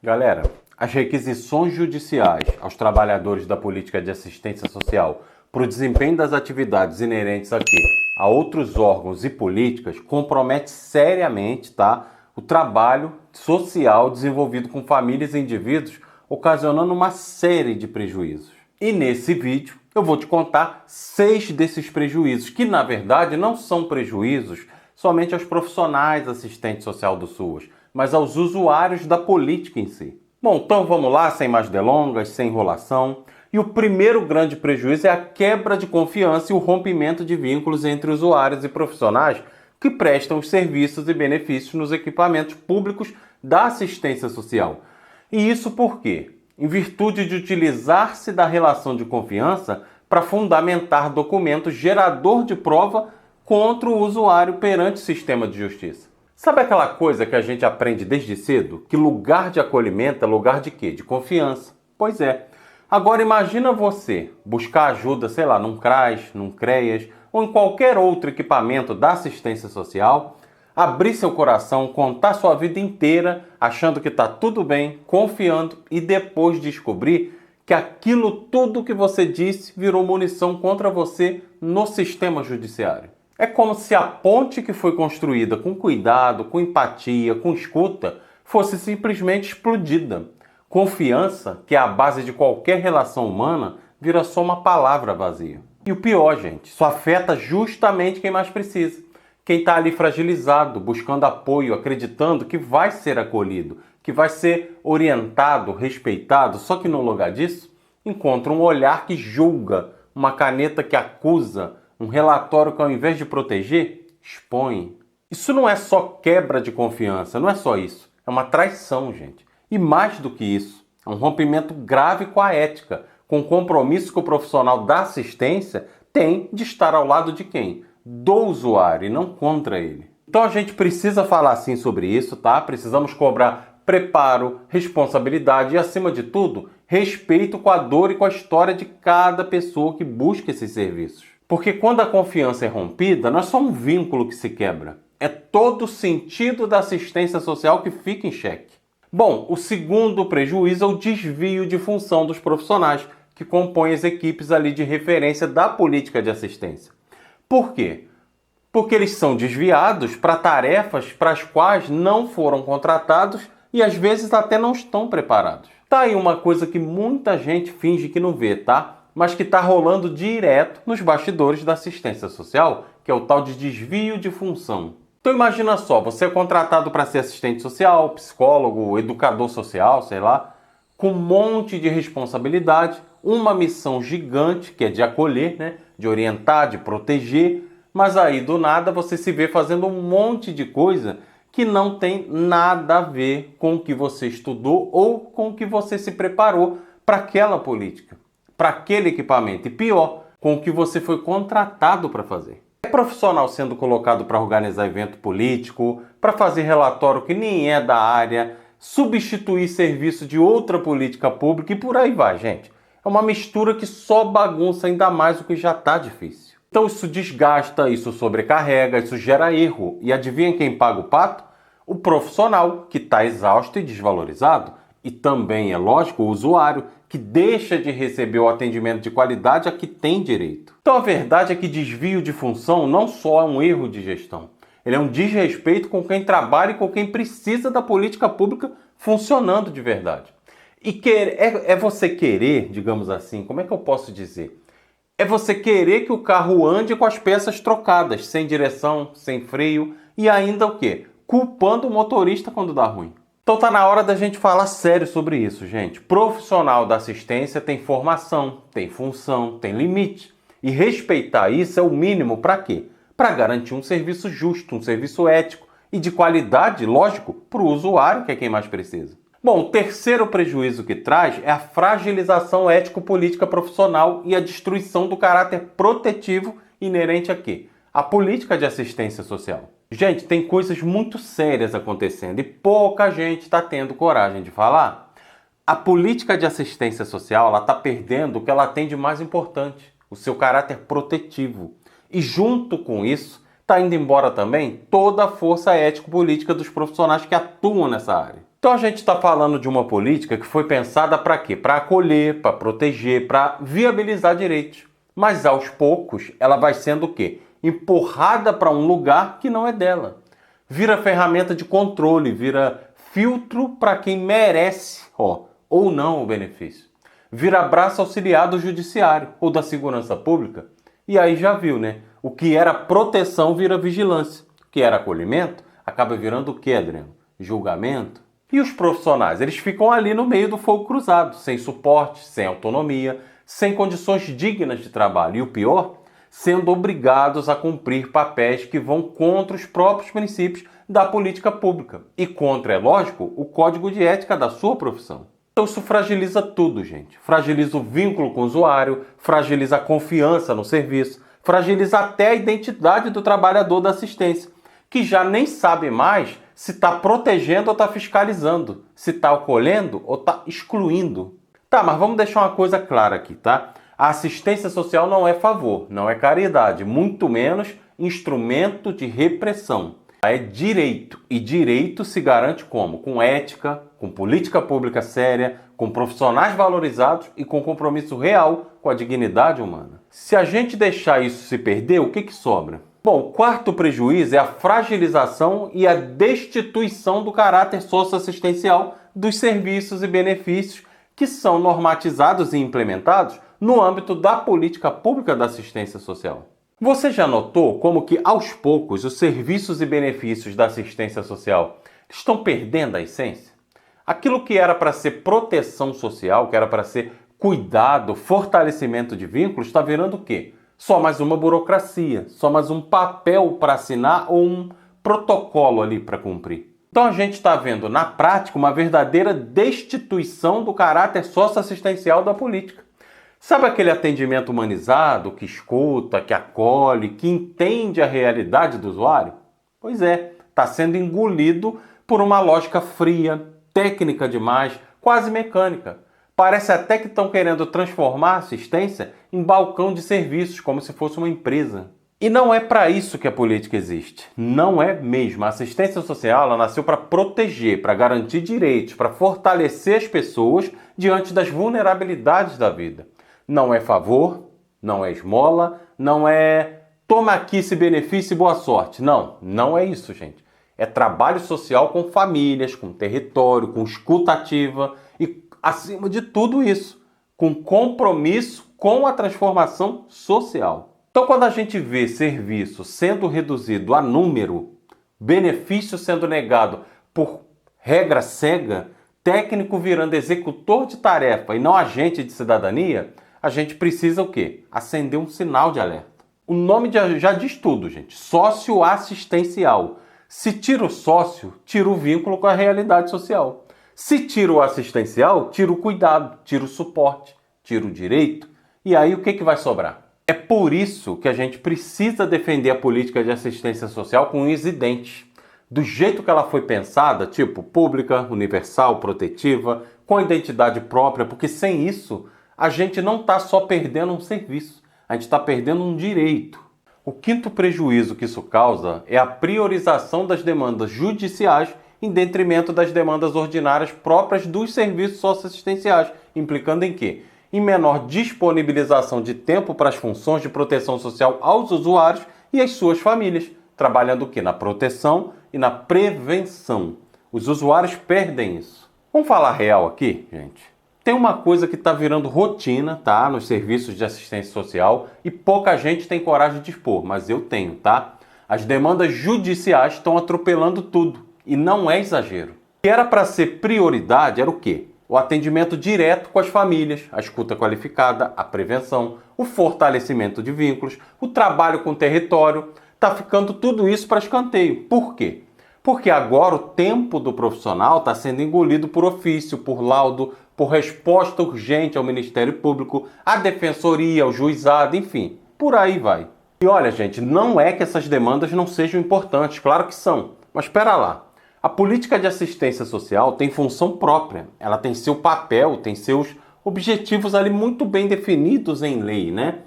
Galera, as requisições judiciais aos trabalhadores da política de assistência social para o desempenho das atividades inerentes aqui a outros órgãos e políticas compromete seriamente, o trabalho social desenvolvido com famílias e indivíduos, ocasionando uma série de prejuízos. E nesse vídeo eu vou te contar 6 desses prejuízos, que na verdade não são prejuízos somente aos profissionais assistentes social do SUAS, mas aos usuários da política em si. Bom, então vamos lá, sem mais delongas, sem enrolação. E o primeiro grande prejuízo é a quebra de confiança e o rompimento de vínculos entre usuários e profissionais que prestam os serviços e benefícios nos equipamentos públicos da assistência social. E isso por quê? Em virtude de utilizar-se da relação de confiança para fundamentar documento gerador de prova contra o usuário perante o sistema de justiça. Sabe aquela coisa que a gente aprende desde cedo? Que lugar de acolhimento é lugar de quê? De confiança. Pois é. Agora imagina você buscar ajuda, sei lá, num CRAS, num CREAS ou em qualquer outro equipamento da assistência social, abrir seu coração, contar sua vida inteira, achando que está tudo bem, confiando e depois descobrir que aquilo tudo que você disse virou munição contra você no sistema judiciário. É como se a ponte que foi construída com cuidado, com empatia, com escuta, fosse simplesmente explodida. Confiança, que é a base de qualquer relação humana, vira só uma palavra vazia. E o pior, gente, isso afeta justamente quem mais precisa. Quem está ali fragilizado, buscando apoio, acreditando que vai ser acolhido, que vai ser orientado, respeitado, só que no lugar disso, encontra um olhar que julga, uma caneta que acusa, um relatório que ao invés de proteger, expõe. Isso não é só quebra de confiança, não é só isso. É uma traição, gente. E mais do que isso, é um rompimento grave com a ética, com o compromisso que o profissional da assistência tem de estar ao lado de quem? Do usuário e não contra ele. Então a gente precisa falar sim sobre isso, Precisamos cobrar preparo, responsabilidade e, acima de tudo, respeito com a dor e com a história de cada pessoa que busca esses serviços. Porque quando a confiança é rompida, não é só um vínculo que se quebra. É todo o sentido da assistência social que fica em xeque. Bom, o segundo prejuízo é o desvio de função dos profissionais que compõem as equipes ali de referência da política de assistência. Por quê? Porque eles são desviados para tarefas para as quais não foram contratados e às vezes até não estão preparados. Tá aí uma coisa que muita gente finge que não vê, mas que está rolando direto nos bastidores da assistência social, que é o tal de desvio de função. Então imagina só, você é contratado para ser assistente social, psicólogo, educador social, sei lá, com um monte de responsabilidade, uma missão gigante, que é de acolher, de orientar, de proteger, mas aí do nada você se vê fazendo um monte de coisa que não tem nada a ver com o que você estudou ou com o que você se preparou para aquela política, para aquele equipamento, e pior, com o que você foi contratado para fazer. É profissional sendo colocado para organizar evento político, para fazer relatório que nem é da área, substituir serviço de outra política pública e por aí vai, gente. É uma mistura que só bagunça ainda mais o que já está difícil. Então isso desgasta, isso sobrecarrega, isso gera erro. E adivinha quem paga o pato? O profissional, que está exausto e desvalorizado. E também, é lógico, o usuário, que deixa de receber o atendimento de qualidade a que tem direito. Então a verdade é que desvio de função não só é um erro de gestão, ele é um desrespeito com quem trabalha e com quem precisa da política pública funcionando de verdade. E é você querer, digamos assim, como é que eu posso dizer? É você querer que o carro ande com as peças trocadas, sem direção, sem freio e ainda o quê? Culpando o motorista quando dá ruim. Então tá na hora da gente falar sério sobre isso, gente. Profissional da assistência tem formação, tem função, tem limite. E respeitar isso é o mínimo para quê? Para garantir um serviço justo, um serviço ético e de qualidade, lógico, para o usuário, que é quem mais precisa. Bom, o terceiro prejuízo que traz é a fragilização ético-política profissional e a destruição do caráter protetivo inerente a quê? A política de assistência social. Gente, tem coisas muito sérias acontecendo e pouca gente está tendo coragem de falar. A política de assistência social está perdendo o que ela tem de mais importante, o seu caráter protetivo. E junto com isso, está indo embora também toda a força ético-política dos profissionais que atuam nessa área. Então a gente está falando de uma política que foi pensada para quê? Para acolher, para proteger, para viabilizar direitos. Mas aos poucos ela vai sendo o quê? Empurrada para um lugar que não é dela. Vira ferramenta de controle, vira filtro para quem merece, ou não o benefício. Vira braço auxiliar do judiciário ou da segurança pública. E aí já viu, né? O que era proteção vira vigilância. O que era acolhimento acaba virando o quê, Adriano? Julgamento. E os profissionais? Eles ficam ali no meio do fogo cruzado, sem suporte, sem autonomia, sem condições dignas de trabalho. E o pior, sendo obrigados a cumprir papéis que vão contra os próprios princípios da política pública. E contra, é lógico, o código de ética da sua profissão. Então isso fragiliza tudo, gente. Fragiliza o vínculo com o usuário, fragiliza a confiança no serviço, fragiliza até a identidade do trabalhador da assistência, que já nem sabe mais se está protegendo ou está fiscalizando, se está acolhendo ou está excluindo. Tá, mas vamos deixar uma coisa clara aqui, tá? A assistência social não é favor, não é caridade, muito menos instrumento de repressão. É direito, e direito se garante como? Com ética, com política pública séria, com profissionais valorizados e com compromisso real com a dignidade humana. Se a gente deixar isso se perder, o que sobra? Bom, o quarto prejuízo é a fragilização e a destituição do caráter socioassistencial dos serviços e benefícios que são normatizados e implementados no âmbito da política pública da assistência social. Você já notou como que, aos poucos, os serviços e benefícios da assistência social estão perdendo a essência? Aquilo que era para ser proteção social, que era para ser cuidado, fortalecimento de vínculos, está virando o quê? Só mais uma burocracia, só mais um papel para assinar ou um protocolo ali para cumprir. Então a gente está vendo, na prática, uma verdadeira destituição do caráter socioassistencial da política. Sabe aquele atendimento humanizado, que escuta, que acolhe, que entende a realidade do usuário? Pois é, está sendo engolido por uma lógica fria, técnica demais, quase mecânica. Parece até que estão querendo transformar a assistência em balcão de serviços, como se fosse uma empresa. E não é para isso que a política existe. Não é mesmo. A assistência social ela nasceu para proteger, para garantir direitos, para fortalecer as pessoas diante das vulnerabilidades da vida. Não é favor, não é esmola, não é toma aqui esse benefício e boa sorte. Não, não é isso, gente. É trabalho social com famílias, com território, com escuta ativa e, acima de tudo isso, com compromisso com a transformação social. Então, quando a gente vê serviço sendo reduzido a número, benefício sendo negado por regra cega, técnico virando executor de tarefa e não agente de cidadania, a gente precisa o quê? Acender um sinal de alerta. O nome já diz tudo, gente. Socioassistencial. Se tira o sócio, tira o vínculo com a realidade social. Se tira o assistencial, tira o cuidado, tira o suporte, tira o direito. E aí o que vai sobrar? É por isso que a gente precisa defender a política de assistência social com unhas e dentes. Do jeito que ela foi pensada, tipo pública, universal, protetiva, com identidade própria, porque sem isso a gente não está só perdendo um serviço, a gente está perdendo um direito. O quinto prejuízo que isso causa é a priorização das demandas judiciais em detrimento das demandas ordinárias próprias dos serviços socioassistenciais, implicando em quê? Em menor disponibilização de tempo para as funções de proteção social aos usuários e às suas famílias, trabalhando o quê? Na proteção e na prevenção. Os usuários perdem isso. Vamos falar real aqui, gente? Tem uma coisa que está virando rotina, tá? Nos serviços de assistência social e pouca gente tem coragem de expor, mas eu tenho, tá? As demandas judiciais estão atropelando tudo e não é exagero. O que era para ser prioridade era o quê? O atendimento direto com as famílias, a escuta qualificada, a prevenção, o fortalecimento de vínculos, o trabalho com o território. Está ficando tudo isso para escanteio. Por quê? Porque agora o tempo do profissional está sendo engolido por ofício, por laudo, por resposta urgente ao Ministério Público, à Defensoria, ao Juizado, enfim, por aí vai. E olha, gente, não é que essas demandas não sejam importantes, claro que são, mas espera lá. A política de assistência social tem função própria, ela tem seu papel, tem seus objetivos ali muito bem definidos em lei, né?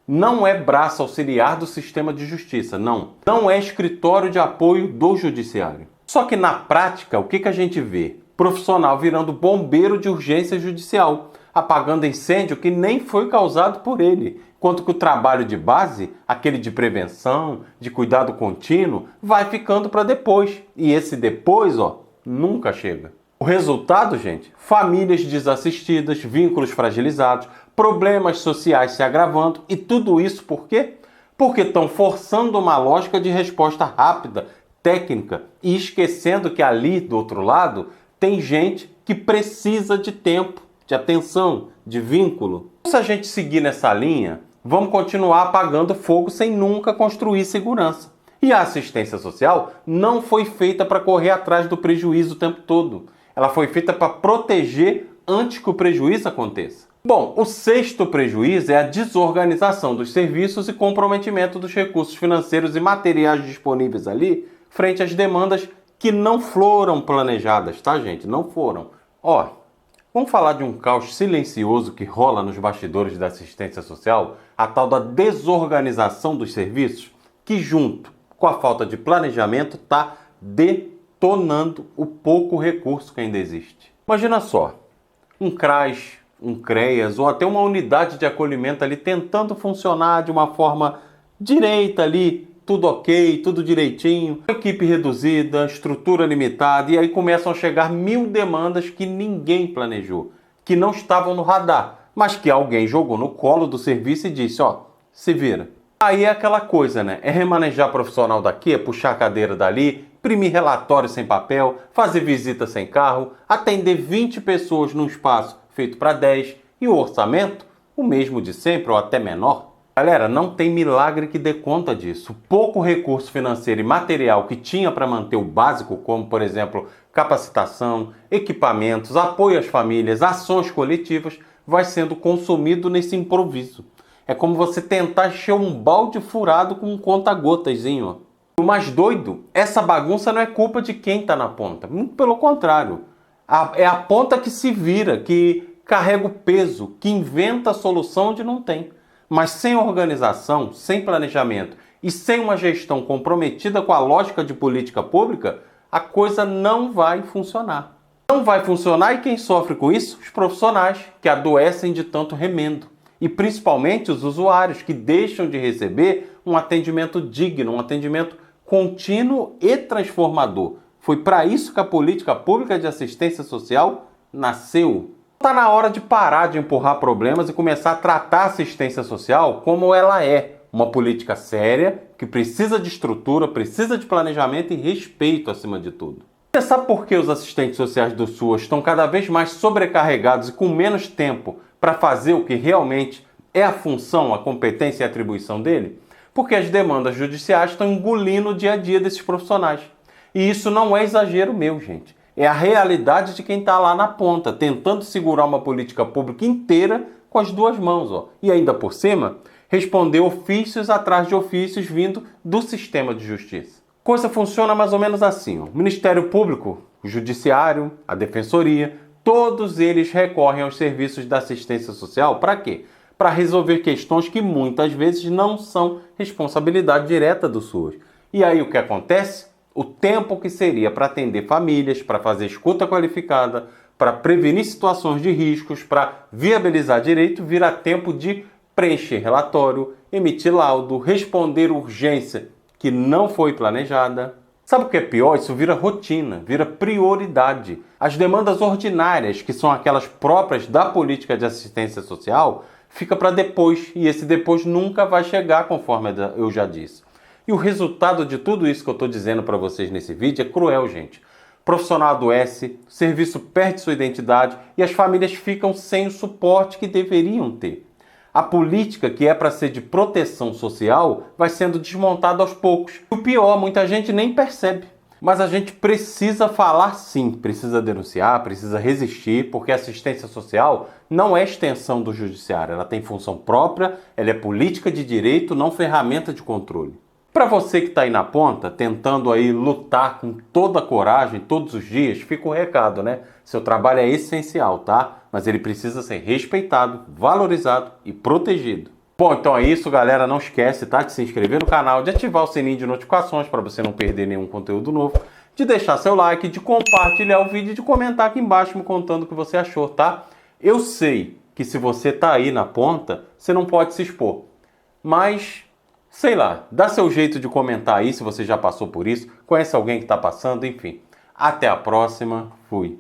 Não é braço auxiliar do sistema de justiça, não. Não é escritório de apoio do judiciário. Só que na prática, o que a gente vê? Profissional virando bombeiro de urgência judicial, apagando incêndio que nem foi causado por ele. Enquanto que o trabalho de base, aquele de prevenção, de cuidado contínuo, vai ficando para depois. E esse depois, nunca chega. O resultado, gente, famílias desassistidas, vínculos fragilizados, problemas sociais se agravando e tudo isso por quê? Porque estão forçando uma lógica de resposta rápida, técnica e esquecendo que ali do outro lado tem gente que precisa de tempo, de atenção, de vínculo. Se a gente seguir nessa linha, vamos continuar apagando fogo sem nunca construir segurança. E a assistência social não foi feita para correr atrás do prejuízo o tempo todo. Ela foi feita para proteger antes que o prejuízo aconteça. Bom, o sexto prejuízo é a desorganização dos serviços e comprometimento dos recursos financeiros e materiais disponíveis ali frente às demandas que não foram planejadas, tá, gente? Não foram. Vamos falar de um caos silencioso que rola nos bastidores da assistência social, a tal da desorganização dos serviços, que junto com a falta de planejamento está detonando o pouco recurso que ainda existe. Imagina só, um CRAS, um CREAS ou até uma unidade de acolhimento ali tentando funcionar de uma forma direita ali, tudo ok, tudo direitinho, equipe reduzida, estrutura limitada, e aí começam a chegar 1000 demandas que ninguém planejou, que não estavam no radar, mas que alguém jogou no colo do serviço e disse, se vira. Aí é aquela coisa, né? É remanejar profissional daqui, é puxar a cadeira dali, imprimir relatório sem papel, fazer visita sem carro, atender 20 pessoas num espaço feito para 10 e o orçamento, o mesmo de sempre ou até menor. Galera, não tem milagre que dê conta disso. O pouco recurso financeiro e material que tinha para manter o básico, como por exemplo capacitação, equipamentos, apoio às famílias, ações coletivas, vai sendo consumido nesse improviso. É como você tentar encher um balde furado com um conta-gotazinho. O mais doido, essa bagunça não é culpa de quem está na ponta. Muito pelo contrário. É a ponta que se vira, que carrega o peso, que inventa a solução onde não tem. Mas sem organização, sem planejamento e sem uma gestão comprometida com a lógica de política pública, a coisa não vai funcionar. Não vai funcionar e quem sofre com isso? Os profissionais, que adoecem de tanto remendo. E principalmente os usuários, que deixam de receber um atendimento digno, um atendimento contínuo e transformador. Foi para isso que a política pública de assistência social nasceu. Está na hora de parar de empurrar problemas e começar a tratar a assistência social como ela é. Uma política séria, que precisa de estrutura, precisa de planejamento e respeito acima de tudo. Você sabe por que os assistentes sociais do SUAS estão cada vez mais sobrecarregados e com menos tempo para fazer o que realmente é a função, a competência e a atribuição dele? Porque as demandas judiciais estão engolindo o dia a dia desses profissionais. E isso não é exagero meu, gente. É a realidade de quem está lá na ponta, tentando segurar uma política pública inteira com as duas mãos. E ainda por cima, responder ofícios atrás de ofícios vindo do sistema de justiça. A coisa funciona mais ou menos assim. O Ministério Público, o Judiciário, a Defensoria, todos eles recorrem aos serviços da assistência social para quê? Para resolver questões que muitas vezes não são responsabilidade direta do SUAS. E aí o que acontece? O tempo que seria para atender famílias, para fazer escuta qualificada, para prevenir situações de riscos, para viabilizar direito, vira tempo de preencher relatório, emitir laudo, responder urgência que não foi planejada. Sabe o que é pior? Isso vira rotina, vira prioridade. As demandas ordinárias, que são aquelas próprias da política de assistência social, fica para depois, e esse depois nunca vai chegar, conforme eu já disse. E o resultado de tudo isso que eu estou dizendo para vocês nesse vídeo é cruel, gente. O profissional adoece, o serviço perde sua identidade e as famílias ficam sem o suporte que deveriam ter. A política, que é para ser de proteção social, vai sendo desmontada aos poucos. O pior, muita gente nem percebe. Mas a gente precisa falar sim, precisa denunciar, precisa resistir, porque a assistência social não é extensão do judiciário. Ela tem função própria, ela é política de direito, não ferramenta de controle. Para você que está aí na ponta, tentando aí lutar com toda a coragem todos os dias, fica o recado, né? Seu trabalho é essencial, tá? Mas ele precisa ser respeitado, valorizado e protegido. Bom, então é isso, galera. Não esquece, tá? De se inscrever no canal, de ativar o sininho de notificações para você não perder nenhum conteúdo novo. de deixar seu like, de compartilhar o vídeo e de comentar aqui embaixo me contando o que você achou, tá? Eu sei que se você tá aí na ponta, você não pode se expor. Mas, sei lá, dá seu jeito de comentar aí se você já passou por isso, conhece alguém que tá passando, enfim. Até a próxima, fui.